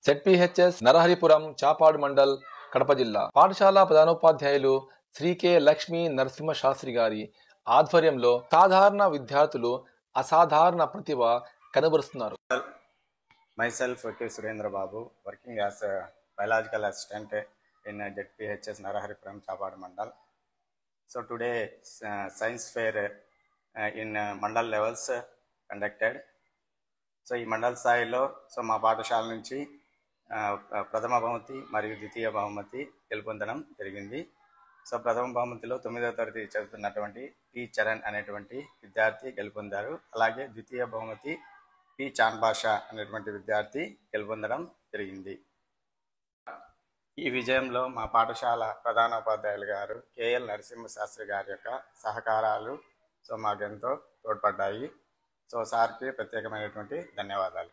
ZPHS నరహరిపురం చాపాడు మండల్ కడప జిల్లా పాఠశాల ప్రధానోపాధ్యాయులు శ్రీ కె లక్ష్మీ నరసింహ శాస్త్రి గారి ఆధ్వర్యంలో సాధారణ విద్యార్థులు అసాధారణ ప్రతిభ కనబరుస్తున్నారు. Myself, K. Surendra Babu, working as a biological assistant in ZPHS Naraharipuram Chapadu Mandal. So today science fair in Mandal levels conducted. So ఈ మండల్ స్థాయిలో సో మా పాఠశాల నుంచి ప్రథమ బహుమతి మరియు ద్వితీయ బహుమతి గెలుపొందడం జరిగింది. సో ప్రథమ బహుమతిలో 9వ తరగతి చదువుతున్నటువంటి టి చరణ్ అనేటువంటి విద్యార్థి గెలుపొందారు. అలాగే ద్వితీయ బహుమతి పి చాన్ భాషా అనేటువంటి విద్యార్థి గెలుపొందడం జరిగింది. ఈ విజయంలో మా పాఠశాల ప్రధానోపాధ్యాయులు గారు KL నరసింహ శాస్త్రి గారి యొక్క సహకారాలు సో మాకెంతో తోడ్పడ్డాయి. సో సార్కి ప్రత్యేకమైనటువంటి ధన్యవాదాలు.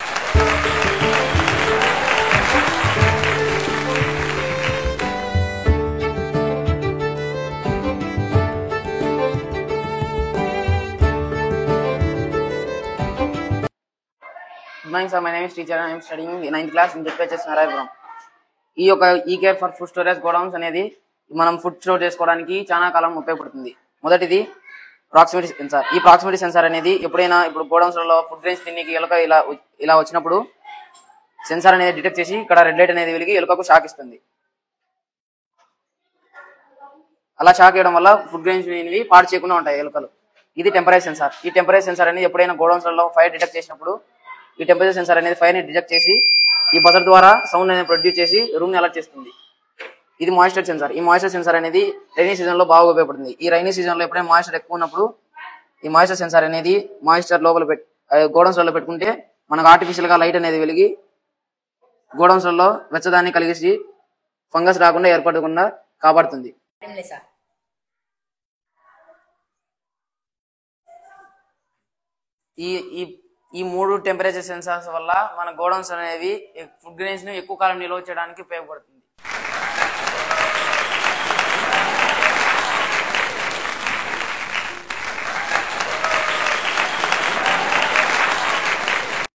Good morning, sir. My name is Teacher. I am studying 9th class in ZPHS Naraharipuram. ఈ యొక్క care for food storage godowns అనేది మనం ఫుడ్ స్టోర్ చేసుకోవడానికి చాలా కాలం ఉపయోగపడుతుంది. మొదటిది ప్రాక్సిమిటీ సెన్సార్. ఈ ప్రాక్సిమిటీ సెన్సార్ అనేది ఎప్పుడైనా ఇప్పుడు గోడౌన్స్లలో ఫుడ్ గ్రెయిన్స్ తిన్నీకి ఎలుక ఇలా వచ్చినప్పుడు సెన్సార్ అనేది డిటెక్ట్ చేసి ఇక్కడ రెడ్ లైట్ అనేది వెలిగి ఎలుకకు షాక్ ఇస్తుంది. అలా షాక్ ఇవ్వడం వల్ల ఫుడ్ గ్రెయిన్స్ పాడు చేయకుండా ఉంటాయి ఎలుకలు. ఇది టెంపరేచర్ సెన్సార్. ఈ టెంపరేచర్ సెన్సార్ అనేది ఎప్పుడైనా గోడౌన్స్లలో ఫైర్ డిటెక్ట్ చేసినప్పుడు ఈ టెంపరేచర్ సెన్సార్ అనేది ఫైర్ ని డిటెక్ట్ చేసి ఈ బజర్ ద్వారా సౌండ్ అనేది ప్రొడ్యూస్ చేసి రూమ్ ని అలర్ట్ చేస్తుంది. ఇది మాయిశ్చర్ సెన్సార్. ఈ మాయిశ్చర్ సెన్సార్ అనేది రైనీ సీజన్ లో బాగా ఉపయోగపడుతుంది. ఈ రైనీ సీజన్ లో ఎప్పుడైనా మాయిశ్చర్ ఎక్కువ ఉన్నప్పుడు ఈ మాయిశ్చర్ సెన్సార్ అనేది మాయిశ్చర్ లోపల గోడౌన్స్ లలో పెట్టుకుంటే మనకు ఆర్టిఫిషియల్ గా లైట్ అనేది వెలిగి గోడౌన్స్ లలో వెచ్చదాన్ని కలిగేసి ఫంగస్ రాకుండా ఏర్పడకుండా కాపాడుతుంది. ఈ మూడు టెంపరేచర్ సెన్సార్స్ వల్ల మన గోడౌన్స్ అనేవి ఫుడ్ గ్రెయిన్స్ ను ఎక్కువ కాలం నిల్వ చేయడానికి ఉపయోగపడుతుంది.